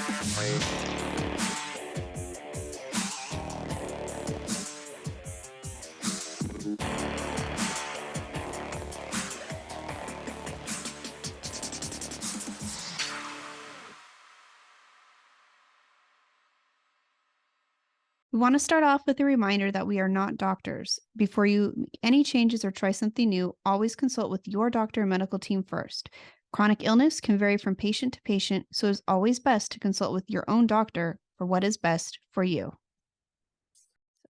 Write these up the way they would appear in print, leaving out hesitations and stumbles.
We want to start off with a reminder that we are not doctors. Before you make any changes or try something new, always consult with your doctor and medical team first. Chronic illness can vary from patient to patient, so it's always best to consult with your own doctor for what is best for you.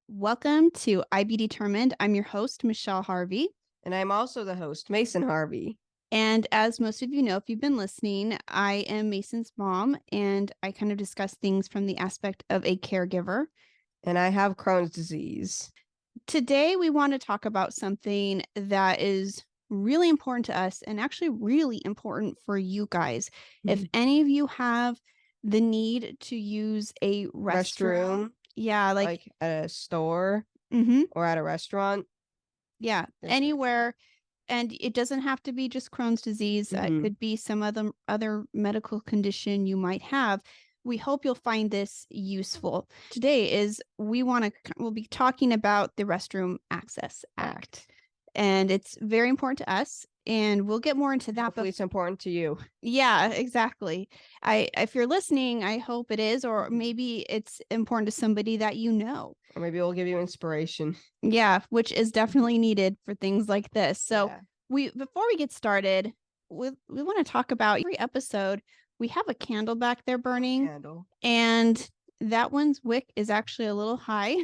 Welcome to I Be Determined. I'm your host, Michelle Harvey. And I'm also the host, Mason Harvey. And as most of you know, if you've been listening, I am Mason's mom, and I kind of discuss things from the aspect of a caregiver. And I have Crohn's disease. Today, we want to talk about something that is really important to us and actually really important for you guys. If any of you have the need to use a restroom, yeah, like at a store or at a restaurant. Yeah, anywhere. And it doesn't have to be just Crohn's disease. It could be some other medical condition you might have. We hope you'll find this useful. Today we'll be talking about the Restroom Access Act. And it's very important to us, and we'll get more into that. Hopefully it's important to you. Yeah, exactly. If you're listening, I hope it is, or maybe it's important to somebody that you know. Or maybe it'll give you inspiration. Yeah, which is definitely needed for things like this. So before we get started, we want to talk about every episode. We have a candle back there burning, and that one's wick is actually a little high.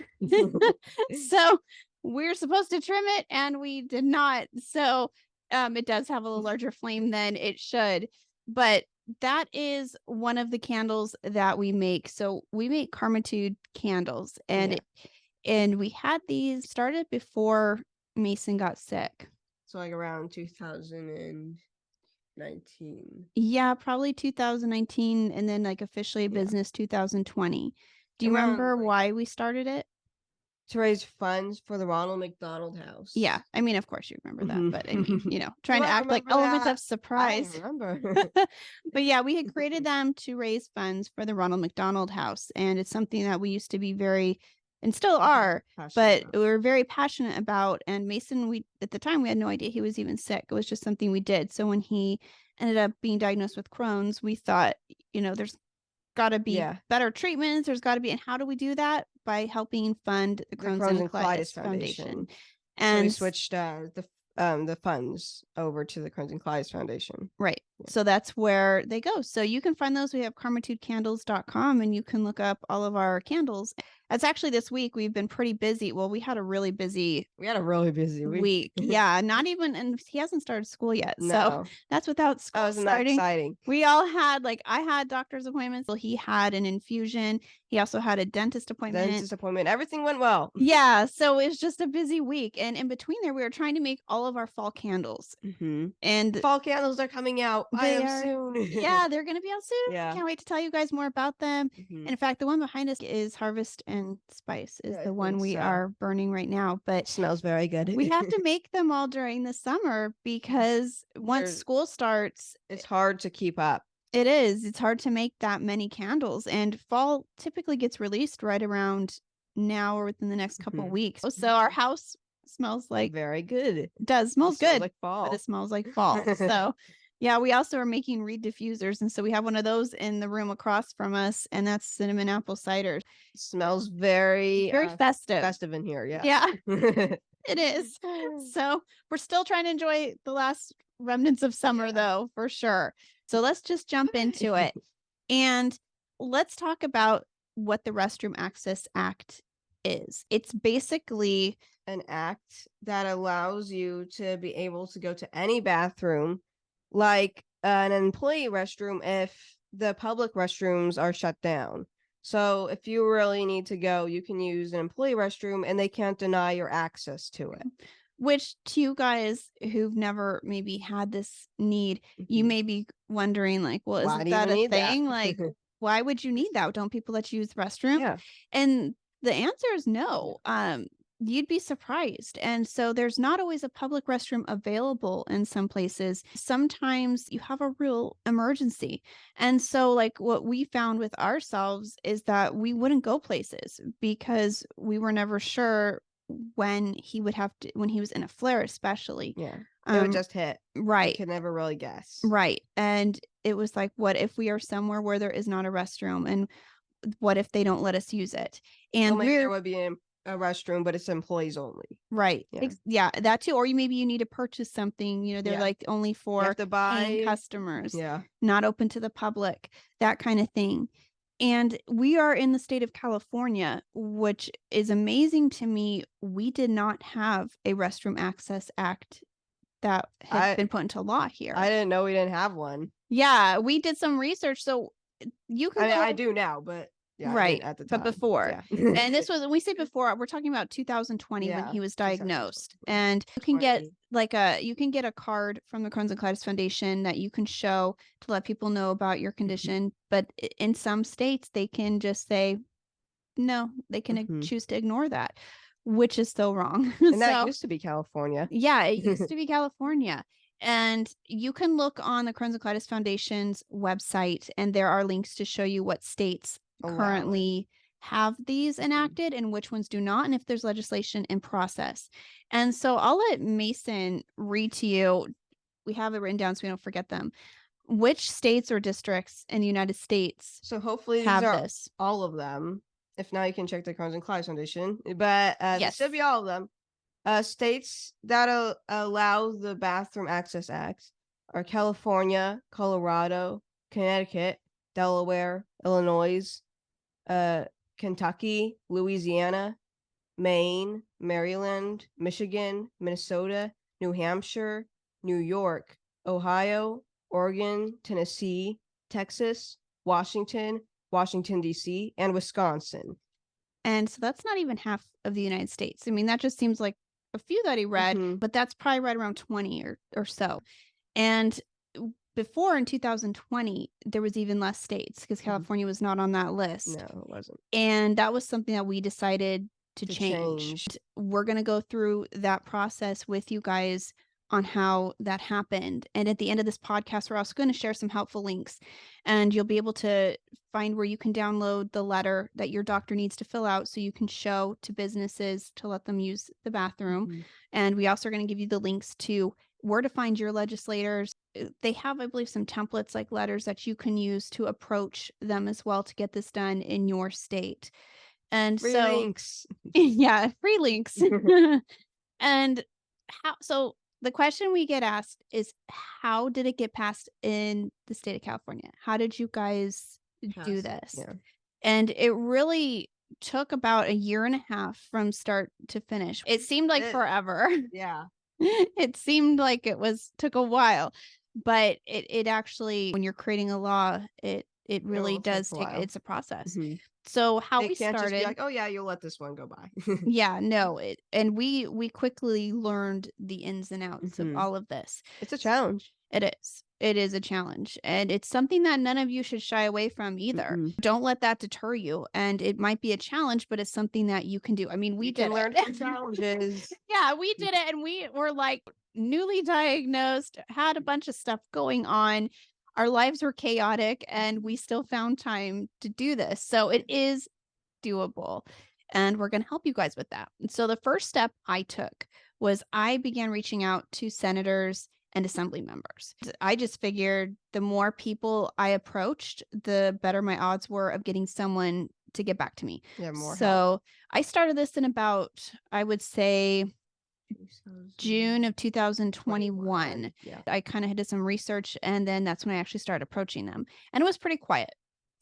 So we're supposed to trim it, and we did not. So it does have a little larger flame than it should. But that is one of the candles that we make. So we make Carmitude candles, and we had these started before Mason got sick. So like around 2019. Yeah, probably 2019, and then like officially business 2020. Do you remember why we started it? To raise funds for the Ronald McDonald House. Yeah, I mean, of course you remember that, but I mean, trying to act like elements of surprise. I remember. But yeah, we had created them to raise funds for the Ronald McDonald House, and it's something that we used to be very, and still are, but we were very passionate about. And Mason, at the time we had no idea he was even sick. It was just something we did. So when he ended up being diagnosed with Crohn's, we thought, there's got to be better treatments. There's got to be, and how do we do that? By helping fund the Crohn's and Colitis Foundation. And so we switched the funds over to the Crohn's and Colitis Foundation. Right. So that's where they go. So you can find those. We have carmitudecandles.com, and you can look up all of our candles. That's actually this week. We've been pretty busy. Well, we had a really busy week. Yeah. Not even, and he hasn't started school yet. No. So that's without school wasn't starting. That exciting. We all had, I had doctor's appointments. Well, he had an infusion. He also had a dentist appointment. Everything went well. Yeah. So it was just a busy week. And in between there, we were trying to make all of our fall candles. And fall candles are coming out soon. Yeah, they're going to be out soon. Yeah. Can't wait to tell you guys more about them. And in fact, the one behind us is Harvest and Spice is the one we are burning right now. But it smells very good. We have to make them all during the summer because once school starts, it's hard to keep up. It is. It's hard to make that many candles. And fall typically gets released right around now or within the next couple of weeks. So our house smells like very good. It does. Smells good. Like fall. But it smells like fall. So yeah, we also are making reed diffusers. And so we have one of those in the room across from us, and that's cinnamon apple cider. It smells very festive. Festive in here. Yeah. Yeah, it is. So we're still trying to enjoy the last remnants of summer though, for sure. So let's just jump into it. And let's talk about what the Restroom Access Act is. It's basically an act that allows you to be able to go to any bathroom, like an employee restroom, if the public restrooms are shut down. So if you really need to go, you can use an employee restroom and they can't deny your access to it. Which, to you guys who've never maybe had this need, you may be wondering, well, isn't that a thing? Why would you need that? Don't people let you use the restroom? Yeah. And the answer is no. You'd be surprised. And so there's not always a public restroom available in some places. Sometimes you have a real emergency. And so, like, what we found with ourselves is that we wouldn't go places because we were never sure when he would have to, when he was in a flare, especially. Yeah. It would just hit. Right. You could never really guess. Right. And it was like, what if we are somewhere where there is not a restroom? And what if they don't let us use it? And maybe there would be a restroom, but it's employees only. Right. Yeah, that too. Or maybe you need to purchase something, they're like only for paying customers. Yeah. Not open to the public, that kind of thing. And we are in the state of California, which is amazing to me. We did not have a Restroom Access Act that had been put into law here. I didn't know we didn't have one. Yeah, we did some research. So you can I do now, but yeah, right at the time. But before. Yeah. And this was, when we say before, we're talking about 2020 when he was diagnosed. And you can get you can get a card from the Crohn's and Colitis Foundation that you can show to let people know about your condition. But in some states they can just say no, they can choose to ignore that, which is so wrong. And that used to be California. Yeah, it used to be California. And you can look on the Crohn's and Colitis Foundation's website, and there are links to show you what states currently have these enacted and which ones do not, and if there's legislation in process. And so I'll let Mason read to you. We have it written down so we don't forget them. Which states or districts in the United States so hopefully have these are this? All of them. If not, you can check the Crohn's and Colitis Foundation. But this should be all of them. States that allow the Bathroom Access Act are California, Colorado, Connecticut, Delaware, Illinois, Kentucky, Louisiana, Maine, Maryland, Michigan, Minnesota, New Hampshire, New York, Ohio, Oregon, Tennessee, Texas, Washington, D.C., and Wisconsin. And so that's not even half of the United States. I mean, that just seems like a few that he read, but that's probably right around 20 or so. And before, in 2020, there was even less states because California was not on that list. No, it wasn't. And that was something that we decided to change. We're going to go through that process with you guys on how that happened. And at the end of this podcast, we're also going to share some helpful links, and you'll be able to find where you can download the letter that your doctor needs to fill out so you can show to businesses to let them use the bathroom. And we also are going to give you the links to where to find your legislators. They have, I believe, some templates like letters that you can use to approach them as well to get this done in your state. And free links. Yeah, free links. And so the question we get asked is, how did it get passed in the state of California? How did you guys do this? Yeah. And it really took about 1.5 years from start to finish. It seemed like forever. Yeah. It seemed like took a while, but it actually, when you're creating a law, it really does take, it's a process. So how we started, just be like, oh yeah, you'll let this one go by. Yeah, no, and we quickly learned the ins and outs of all of this. It's a challenge. It is a challenge, and it's something that none of you should shy away from either. Don't let that deter you. And it might be a challenge, but it's something that you can do. I mean, we did learn challenges. Yeah, we did it, and we were like newly diagnosed, had a bunch of stuff going on. Our lives were chaotic, and we still found time to do this. So it is doable, and we're going to help you guys with that. And so the first step I took was I began reaching out to senators and assembly members. I just figured the more people I approached, the better my odds were of getting someone to get back to me. Yeah, more so help. I started this in about, I would say, June of 2021. Yeah. I kind of did some research, and then that's when I actually started approaching them. And it was pretty quiet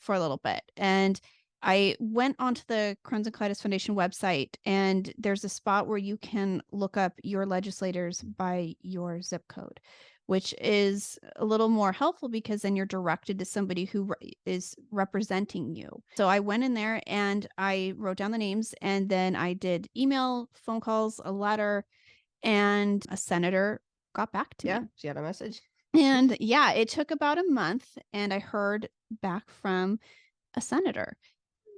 for a little bit. And I went onto the Crohn's and Colitis Foundation website, and there's a spot where you can look up your legislators by your zip code, which is a little more helpful because then you're directed to somebody who is representing you. So I went in there and I wrote down the names, and then I did email, phone calls, a letter, and a senator got back to me. Yeah, she had a message. And yeah, it took about a month, and I heard back from a senator.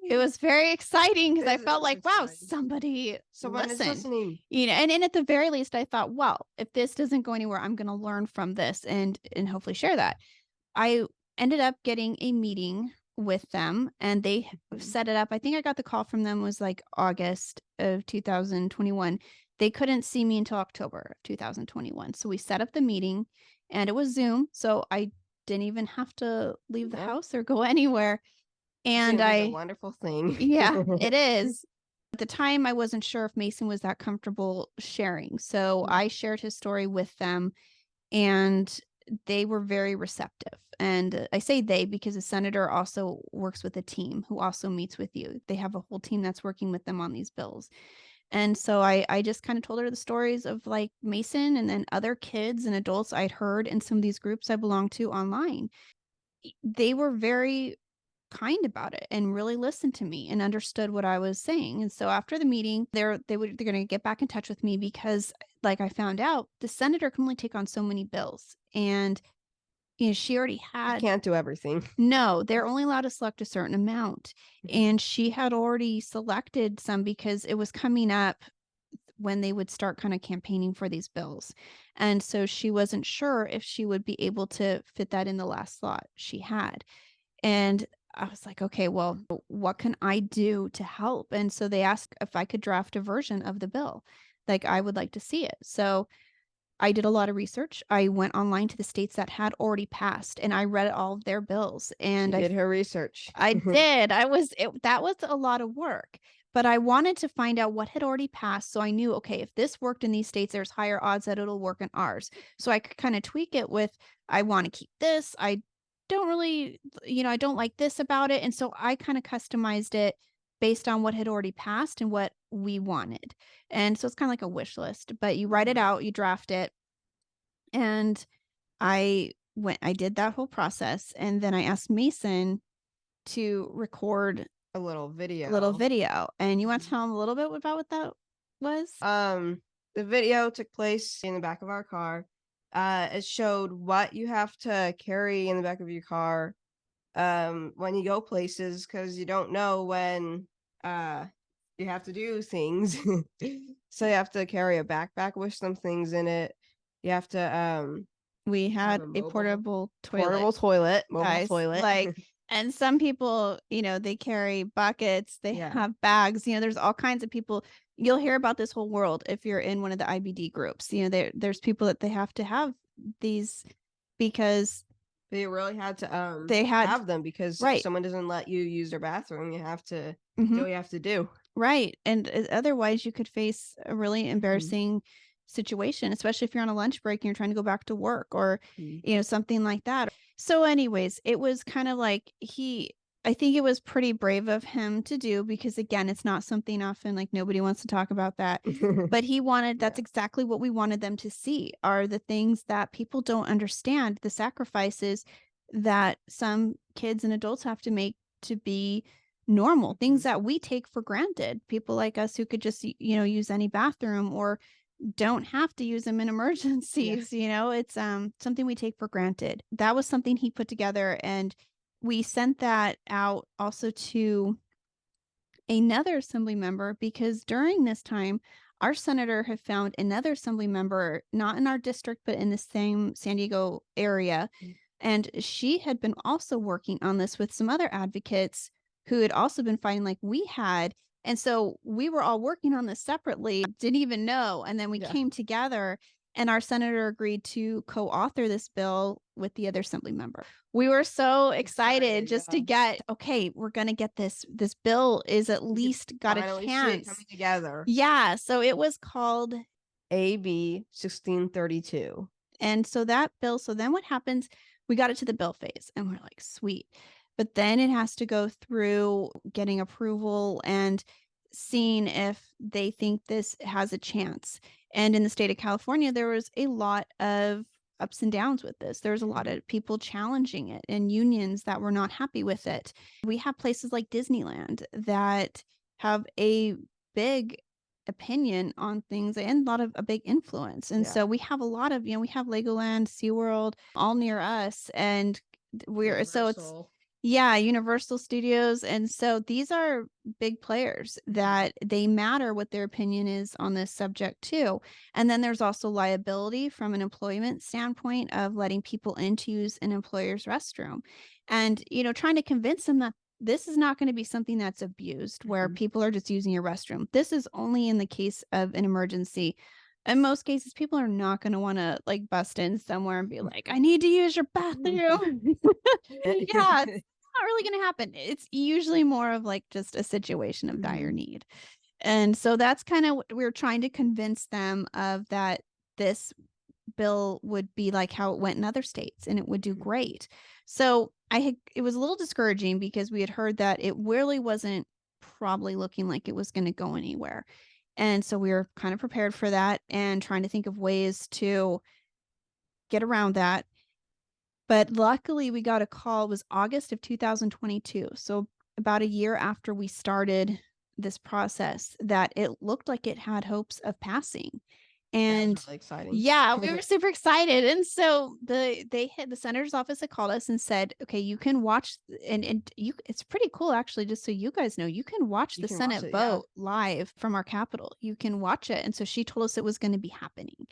It was very exciting because I felt like, wow, exciting. someone is listening. And at the very least, I thought, well, if this doesn't go anywhere, I'm going to learn from this and hopefully share that. I ended up getting a meeting with them and they set it up. I think I got the call from them was like August of 2021. They couldn't see me until October 2021. So we set up the meeting and it was Zoom. So I didn't even have to leave the house or go anywhere. And Zoom is a wonderful thing. Yeah, it is. At the time, I wasn't sure if Mason was that comfortable sharing. So I shared his story with them and they were very receptive. And I say they because the senator also works with a team who also meets with you. They have a whole team that's working with them on these bills. And so I just kind of told her the stories of like Mason and then other kids and adults I'd heard in some of these groups I belong to online. They were very kind about it and really listened to me and understood what I was saying. And so after the meeting, they're going to get back in touch with me because like I found out the senator can only take on so many bills. And she already had can't do everything. No, they're only allowed to select a certain amount. And she had already selected some because it was coming up when they would start kind of campaigning for these bills. And so she wasn't sure if she would be able to fit that in the last slot she had. And I was like, okay, well, what can I do to help? And so they asked if I could draft a version of the bill. Like, I would like to see it. So I did a lot of research. I went online to the states that had already passed and I read all of their bills. And I did her research. I did. That was a lot of work, but I wanted to find out what had already passed. So I knew, okay, if this worked in these states, there's higher odds that it'll work in ours. So I could kind of tweak it with, I want to keep this. I don't really, I don't like this about it. And so I kind of customized it based on what had already passed and what we wanted. And so it's kind of like a wish list, but you write it out, you draft it. And I did that whole process. And then I asked Mason to record a little video. And you want to tell him a little bit about what that was? The video took place in the back of our car. It showed what you have to carry in the back of your car when you go places because you don't know when you have to do things. So you have to carry a backpack with some things in it. You have to we had a portable toilet. Mobile toilet. Like, and some people, they carry buckets, they have bags, there's all kinds of people. You'll hear about this whole world if you're in one of the IBD groups. There's people that they have to have these because they really had to have them because if someone doesn't let you use their bathroom, you have to do what you have to do. Right. And otherwise you could face a really embarrassing situation, especially if you're on a lunch break and you're trying to go back to work or, something like that. So anyways, it was kind of like I think it was pretty brave of him to do because again, it's not something often like nobody wants to talk about that, but he wanted, that's exactly what we wanted them to see are the things that people don't understand, the sacrifices that some kids and adults have to make to be normal, things that we take for granted. People like us who could just, use any bathroom or don't have to use them in emergencies. It's something we take for granted. That was something he put together and we sent that out also to another assembly member because during this time our senator had found another assembly member not in our district but in the same San Diego area, and she had been also working on this with some other advocates who had also been fighting like we had. And so we were all working on this separately, didn't even know. And then we came together and our senator agreed to co-author this bill with the other assembly member. We were so excited just to get, okay, we're going to get this bill is at least got a chance coming together. Yeah. So it was called AB 1632. And so that bill, so then what happens, we got it to the bill phase and we're like, sweet. But then it has to go through getting approval and seeing if they think this has a chance. And in the state of California, there was a lot of ups and downs with this. There's a lot of people challenging it and unions that were not happy with it. We have places like Disneyland that have a big opinion on things and a big influence. And so we have a lot of, we have Legoland, SeaWorld all near us. And we're, so it's, Yeah, Universal Studios. And so these are big players that they matter what their opinion is on this subject too. And then there's also liability from an employment standpoint of letting people in to use an employer's restroom. And, trying to convince them that this is not going to be something that's abused where people are just using your restroom. This is only in the case of an emergency. In most cases, people are not going to want to like bust in somewhere and be like, I need to use your bathroom. Yeah, not really going to happen. It's usually more of like just a situation of dire need. And so that's kind of what we're trying to convince them of, that this bill would be like how it went in other states and it would do great. So it was a little discouraging because we had heard that it really wasn't probably looking like it was going to go anywhere. And so we were kind of prepared for that and trying to think of ways to get around that. But luckily, we got a call. It was August of 2022. So about a year after we started this process, that it looked like it had hopes of passing. And really exciting. Yeah, we were super excited. And so the senator's office had called us and said, okay, you can watch and you it's pretty cool actually, just so you guys know, you can watch the Senate vote live from our Capitol. You can watch it. And so she told us it was going to be happening.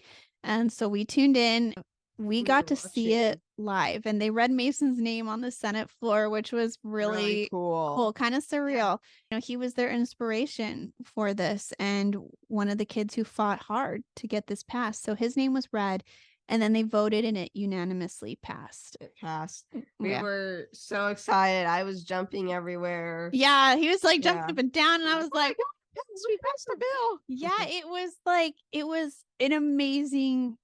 And so we tuned in. We got to see it live, and they read Mason's name on the Senate floor, which was really cool, kind of surreal. He was their inspiration for this, and one of the kids who fought hard to get this passed. So his name was read, and then they voted, and it unanimously passed. It passed. We were so excited. I was jumping everywhere. Yeah, he was like jumping up and down, and I was like, we passed the bill. Yeah, it was an amazing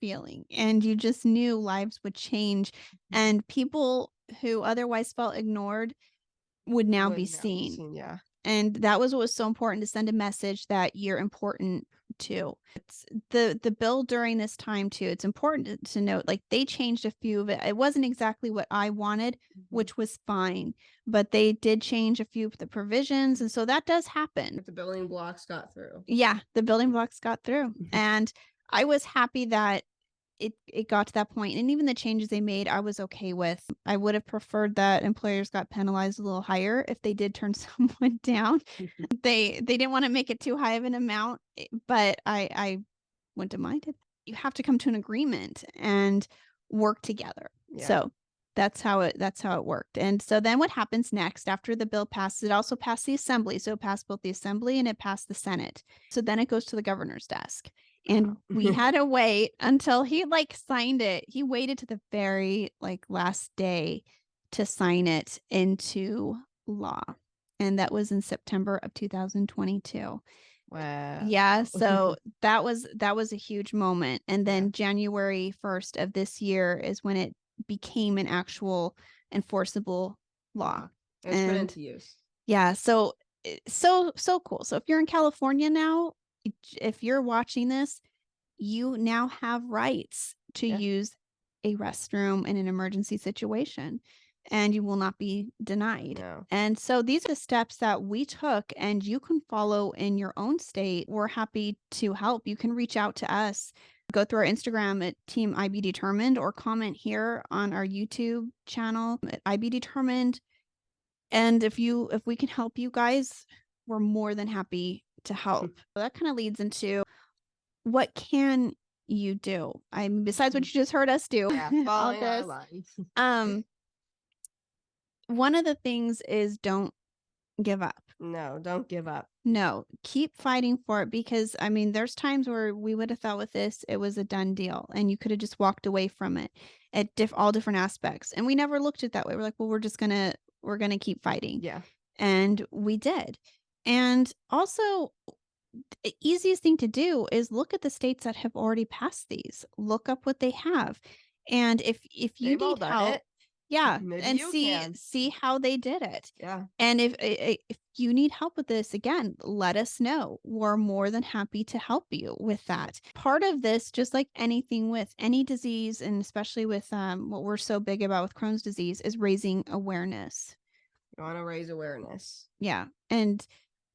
feeling, and you just knew lives would change, and people who otherwise felt ignored would now be seen. Yeah. And that was what was so important, to send a message that you're important too. It's the bill during this time too. It's important to note, like, they changed a few of it. It wasn't exactly what I wanted, which was fine, but they did change a few of the provisions, and so that does happen. The building blocks got through. Yeah, the building blocks got through, and I was happy that it got to that point, and even the changes they made, I was okay with. I would have preferred that employers got penalized a little higher if they did turn someone down. They didn't want to make it too high of an amount, but I wouldn't have minded. You have to come to an agreement and work together. Yeah. So that's how it worked. And so then what happens next after the bill passes? It also passed the Assembly. So it passed both the Assembly and it passed the Senate. So then it goes to the governor's desk. And we had to wait until he signed it. He waited to the very last day to sign it into law. And that was in September of 2022. Wow. Yeah. So that was a huge moment. And then January 1st of this year is when it became an actual enforceable law. It's put into use. Yeah. So cool. So if you're in California now, if you're watching this, you now have rights to use a restroom in an emergency situation, and you will not be denied. No. And so these are the steps that we took, and you can follow in your own state. We're happy to help. You can reach out to us. Go through our Instagram at Team IB Determined, or comment here on our YouTube channel at IB Determined. And if we can help you guys, we're more than happy to help. So that kind of leads into, what can you do? Besides what you just heard us do. Yeah, following our lines. One of the things is, don't give up. No, don't give up. No, keep fighting for it, because there's times where we would have thought with this, it was a done deal and you could have just walked away from it at all different aspects. And we never looked at it that way. We're like, well, we're going to keep fighting. Yeah. And we did. And also, the easiest thing to do is look at the states that have already passed these. Look up what they have. And if you need help, and see how they did it. Yeah. And if you need help with this, again, let us know. We're more than happy to help you with that. Part of this, just like anything with any disease, and especially with what we're so big about with Crohn's disease, is raising awareness. You want to raise awareness. Yeah. And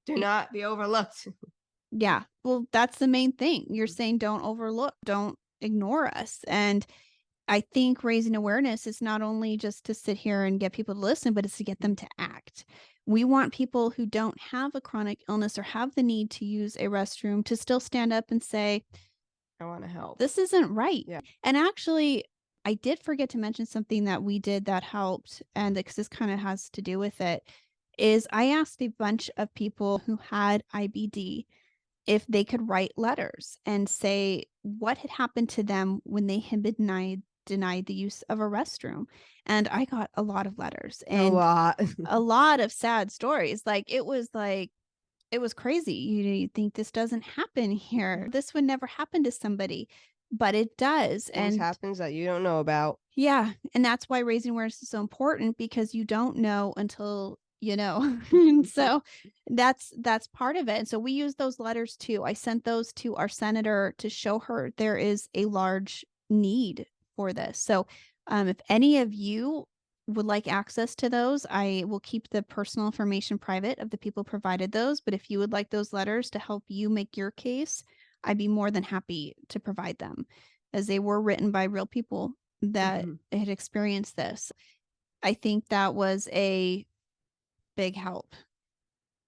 do not be overlooked. Yeah. Well, that's the main thing. You're saying don't overlook, don't ignore us. And I think raising awareness is not only just to sit here and get people to listen, but it's to get them to act. We want people who don't have a chronic illness or have the need to use a restroom to still stand up and say, I want to help. this isn't right. Yeah. And actually, I did forget to mention something that we did that helped, and because this kind of has to do with it, is I asked a bunch of people who had IBD if they could write letters and say what had happened to them when they had been denied the use of a restroom. And I got a lot of letters and a lot of sad stories. It was crazy. You think this doesn't happen here. This would never happen to somebody, but it does. Things happens that you don't know about. Yeah, and that's why raising awareness is so important, because you don't know until you know. So that's part of it. And so we use those letters too. I sent those to our senator to show her there is a large need for this. So if any of you would like access to those, I will keep the personal information private of the people provided those. But if you would like those letters to help you make your case, I'd be more than happy to provide them, as they were written by real people that had experienced this. I think that was a big help.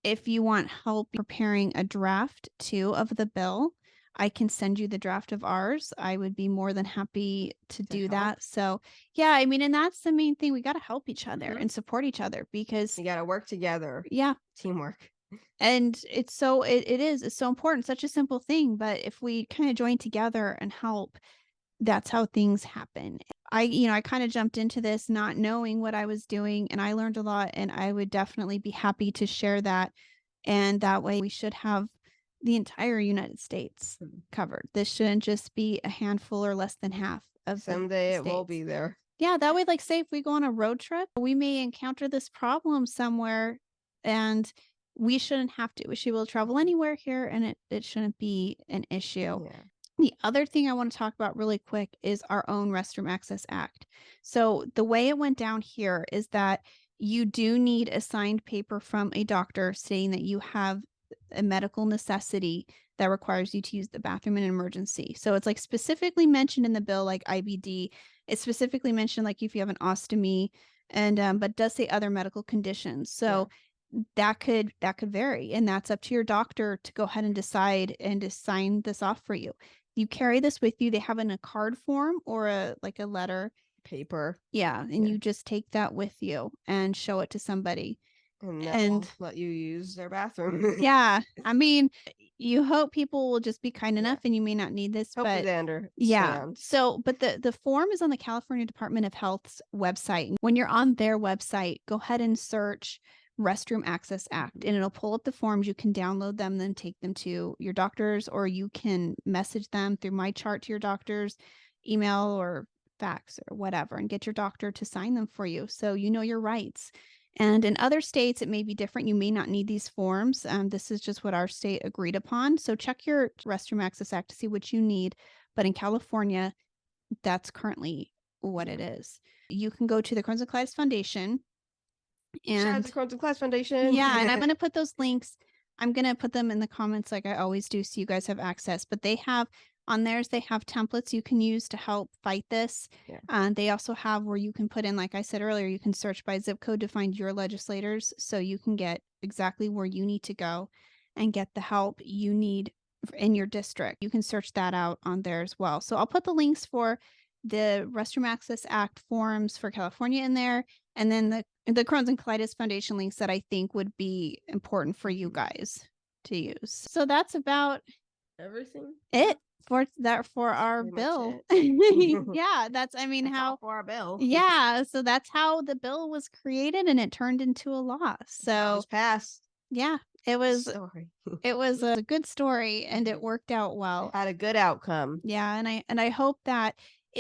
If you want help preparing a draft too of the bill, I can send you the draft of ours. I would be more than happy to do that. So yeah, I mean, and that's the main thing. We got to help each other and support each other, because you got to work together. Yeah. Teamwork. And it's so it's so important, such a simple thing. But if we kind of join together and help, that's how things happen. I kind of jumped into this not knowing what I was doing, and I learned a lot, and I would definitely be happy to share that. And that way we should have the entire United States covered. This shouldn't just be a handful or less than half of someday it will be there. Yeah, that way, like, say if we go on a road trip, we may encounter this problem somewhere, and we shouldn't have to. We should be able to travel anywhere here, and it shouldn't be an issue. Yeah. The other thing I want to talk about really quick is our own Restroom Access Act. So the way it went down here is that you do need a signed paper from a doctor saying that you have a medical necessity that requires you to use the bathroom in an emergency. So it's like specifically mentioned in the bill, like IBD. It's specifically mentioned like if you have an ostomy, and but does say other medical conditions. So that could vary, and that's up to your doctor to go ahead and decide and to sign this off for you. You carry this with you. They have it in a card form or a letter. Paper. Yeah. And you just take that with you and show it to somebody. And let you use their bathroom. Yeah. I mean, you hope people will just be kind enough, and you may not need this, Hopefully but they understand. yeah. So, but the form is on the California Department of Health's website. When you're on their website, go ahead and search Restroom Access Act, and it'll pull up the forms. You can download them, then take them to your doctors, or you can message them through My Chart to your doctor's email or fax or whatever, and get your doctor to sign them for you, so you know your rights. And in other states, it may be different. You may not need these forms. This is just what our state agreed upon. So check your Restroom Access Act to see what you need. But in California, that's currently what it is. You can go to the Crohn's and Colitis Foundation. And shout out to Crohn's and Colitis Foundation. Yeah, and I'm going to put those links. I'm going to put them in the comments like I always do, so you guys have access. But they have on theirs, they have templates you can use to help fight this. They also have where you can put in, like I said earlier, you can search by zip code to find your legislators, so you can get exactly where you need to go and get the help you need in your district. You can search that out on there as well. So I'll put the links for the Restroom Access Act forms for California in there, and then the Crohn's and Colitis Foundation links that I think would be important for you guys to use. So that's about everything for our bill. Yeah, that's how for our bill. Yeah, so that's how the bill was created, and it turned into a law. So it was passed. Yeah, it was a good story, and it worked out well. It had a good outcome. Yeah, and I hope that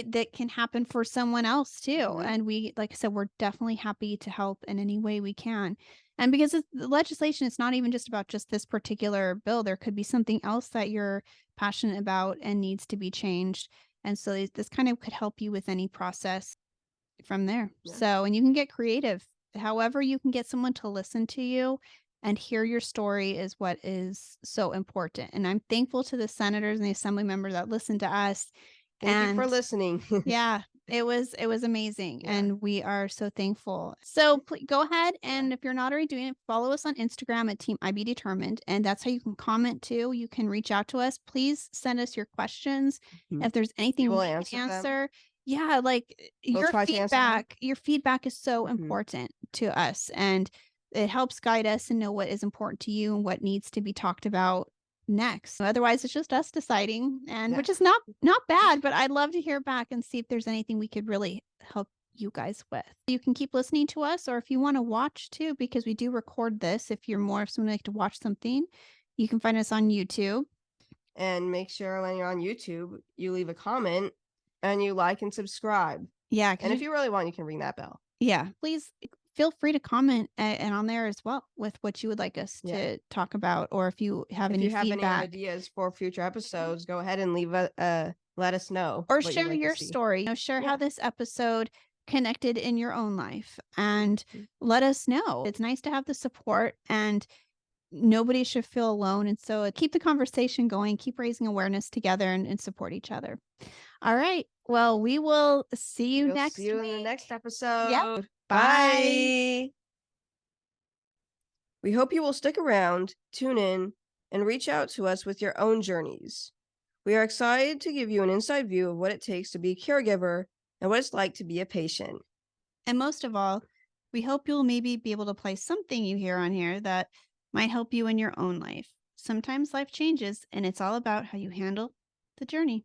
that can happen for someone else too. And we, like I said, we're definitely happy to help in any way we can. And because the legislation, it's not even just about just this particular bill. There could be something else that you're passionate about and needs to be changed. And so this kind of could help you with any process from there. So, and you can get creative. However, you can get someone to listen to you and hear your story is what is so important. And I'm thankful to the senators and the assembly members that listen to us. Thank you for listening. Yeah. It was amazing, Yeah. and we are so thankful. So go ahead, and if you're not already doing it, follow us on Instagram at Team IB Determined, and that's how you can comment too. You can reach out to us. Please send us your questions. Mhm. If there's We anything will we can answer them. answer, yeah, like We'll try to answer them. your feedback is so Mhm. important to us, and it helps guide us and know what is important to you and what needs to be talked about next. Otherwise, it's just us deciding, and Yeah. which is not bad, but I'd love to hear back and see if there's anything we could really help you guys with. You can keep listening to us, or if you want to watch too, because we do record this. If you're more of someone like to watch something, you can find us on YouTube. And make sure when you're on YouTube, you leave a comment and you like and subscribe. Yeah, And if you really want, you can ring that bell. yeah, please feel free to comment and on there as well with what you would like us to talk about, or if you have If any you have any feedback ideas for future episodes, go ahead and leave let us know. or what you'd share like to your see. story. Share how Yeah. this episode connected in your own life, and Mhm. let us know. It's nice to have the support, and nobody should feel alone. And so keep the conversation going, keep raising awareness together, and support each other. All right. Well, we will see you We'll next see you week. in the next episode. Yep. Bye. We hope you will stick around, tune in, and reach out to us with your own journeys. We are excited to give you an inside view of what it takes to be a caregiver and what it's like to be a patient. And most of all, we hope you'll maybe be able to play something you hear on here that might help you in your own life. Sometimes life changes, and it's all about how you handle the journey.